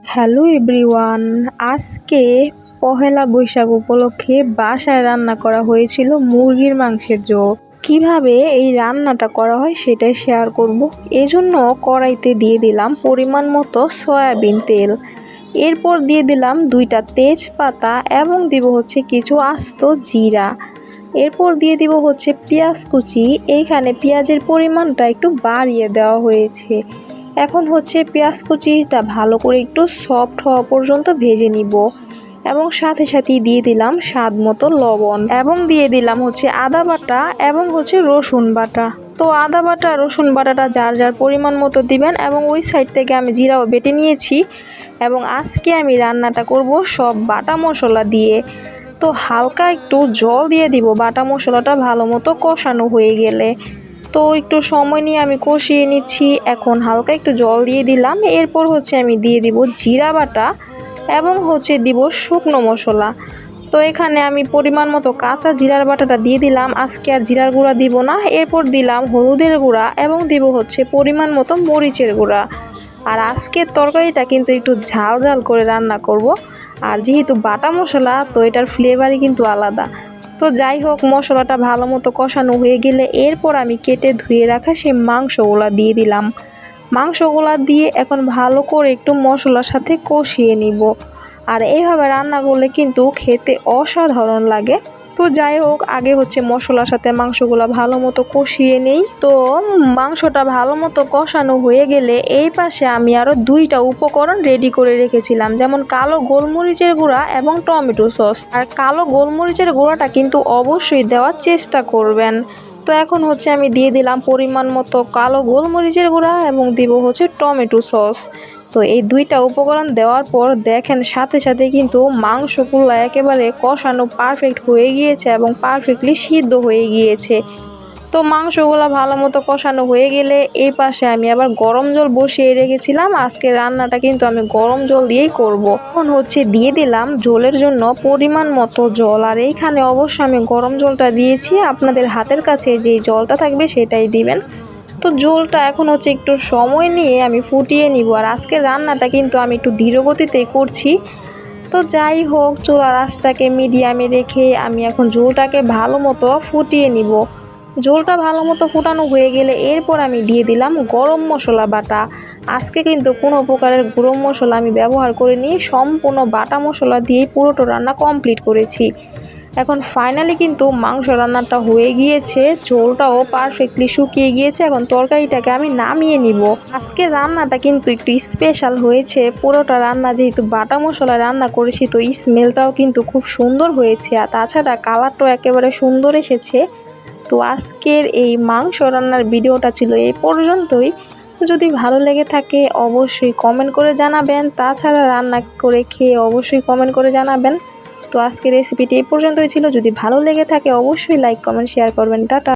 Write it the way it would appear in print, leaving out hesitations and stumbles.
Hello everyone, আজকে পহেলা বৈশাখ উপলক্ষে বাসায় রান্না করা হয়েছিল মুরগির মাংসের ঝোল। কিভাবে এই রান্নাটা করা হয় সেটাই শেয়ার করব। এজন্য কড়াইতে দিয়ে দিলাম পরিমাণ মতো সয়াবিন তেল, এরপর দিয়ে দিলাম 2টা তেজপাতা এবং দিব হচ্ছে কিছু আস্ত জিরা, এরপর দিয়ে দিব হচ্ছে পেঁয়াজ কুচি। এইখানে পেঁয়াজের পরিমাণটা একটু বাড়িয়ে দেওয়া হয়েছে। এখন হচ্ছে পেঁয়াজ কুচিটা ভালো করে একটু সফট হওয়া পর্যন্ত ভেজে নিব এবং সাথে সাথেই দিয়ে দিলাম স্বাদ মতো লবণ এবং দিয়ে দিলাম হচ্ছে আদা বাটা এবং হচ্ছে রসুন বাটা। তো আদা বাটা রসুন বাটাটা যার যার পরিমাণ মতো দিবেন এবং ওই সাইড থেকে আমি জিরাও বেটে নিয়েছি এবং আজকে আমি রান্নাটা করব সব বাটা মশলা দিয়ে। তো হালকা একটু জল দিয়ে দিব বাটা মশলাটা ভালো মতো কষানো হয়ে গেলে। তো একটু সময় নিয়ে আমি কষিয়ে নিচ্ছি। এখন হালকা একটু জল দিয়ে দিলাম, এরপর হচ্ছে আমি দিয়ে দিব জিরা বাটা এবং হচ্ছে দিব শুকনো মশলা। তো এখানে আমি পরিমাণ মতো কাঁচা জিরার বাটাটা দিয়ে দিলাম, আজকে আর জিরার গুঁড়া দিব না। এরপর দিলাম হলুদের গুঁড়া এবং দিব হচ্ছে পরিমাণ মতো মরিচের গুঁড়া। আর আজকের তরকারিটা কিন্তু একটু ঝাল ঝাল করে রান্না করব, আর যেহেতু বাটা মশলা তো এটার ফ্লেভারই কিন্তু আলাদা। তো যাই হোক, মশলাটা ভালো মতো কষানো হয়ে গেলে এরপর আমি কেটে ধুয়ে রাখা সেই মাংসগুলা দিয়ে দিলাম। মাংসগুলা দিয়ে এখন ভালো করে একটু মশলার সাথে কষিয়ে নিব। আর এইভাবে রান্না করলে কিন্তু খেতে অসাধারণ লাগে। তো যাই হোক, আগে হচ্ছে মশলার সাথে মাংসগুলা ভালো মতো কষিয়ে নেই। তো মাংসটা ভালো মতো কষানো হয়ে গেলে এই পাশে আমি আরও 2টা উপকরণ রেডি করে রেখেছিলাম, যেমন কালো গোলমরিচের গুঁড়া এবং টমেটো সস। আর কালো গোলমরিচের গুঁড়াটা কিন্তু অবশ্যই দেওয়ার চেষ্টা করবেন। তো এখন হচ্ছে আমি দিয়ে দিলাম পরিমাণ মতো কালো গোলমরিচের গুঁড়া এবং দিব হচ্ছে টমেটো সস। তো এই 2টা উপকরণ দেওয়ার পর দেখেন সাথে সাথে কিন্তু মাংসগুলো একেবারে কষানো পারফেক্ট হয়ে গিয়েছে এবং পারফেক্টলি সিদ্ধ হয়ে গিয়েছে। তো মাংসগুলো ভালো মতো কষানো হয়ে গেলে এই পাশে আমি আবার গরম জল বসিয়ে রেখেছিলাম। আজকে রান্নাটা কিন্তু আমি গরম জল দিয়েই করব। এখন হচ্ছে দিয়ে দিলাম ঝোলের জন্য পরিমাণ মতো জল, আর এইখানে অবশ্য আমি গরম জলটা দিয়েছি, আপনাদের হাতের কাছে যেই জলটা থাকবে সেটাই দিবেন। তো ঝোলটা এখন হচ্ছে একটু সময় নিয়ে আমি ফুটিয়ে নিব। আর আজকের রান্নাটা কিন্তু আমি একটু ধীর গতিতেই করছি। তো যাই হোক, চুলার আঁচটাকে মিডিয়ামে রেখে আমি এখন ঝোলটাকে ভালো মতো ফুটিয়ে নিব। ঝোলটা ভালো মতো ফুটানো হয়ে গেলে এরপর আমি দিয়ে দিলাম গরম মশলা বাটা। আজকে কিন্তু কোনো প্রকারের গরম মশলা আমি ব্যবহার করিনি, সম্পূর্ণ বাটা মশলা দিয়েই পুরোটা রান্না কমপ্লিট করেছি। এখন ফাইনালি কিন্তু মাংস রান্নাটা হয়ে গিয়েছে, ঝোলটাও পারফেক্টলি শুকিয়ে গিয়েছে। এখন তরকারিটাকে আমি নামিয়ে নিব। আজকের রান্নাটা কিন্তু একটু স্পেশাল হয়েছে, পুরোটা রান্না যেহেতু বাটা মশলা রান্না করেছি তো স্মেলটাও কিন্তু খুব সুন্দর হয়েছে, আর তাছাড়া কালারটাও একেবারে সুন্দর এসেছে। তো আজকের এই মাংস রান্নার ভিডিওটা ছিল এই পর্যন্তই। যদি ভালো লেগে থাকে অবশ্যই কমেন্ট করে জানাবেন, তাছাড়া রান্না করে খেয়ে অবশ্যই কমেন্ট করে জানাবেন। তো আজকের রেসিপিটি এই পর্যন্তই ছিল। যদি ভালো লেগে থাকে অবশ্যই লাইক কমেন্ট শেয়ার করবেন। টাটা।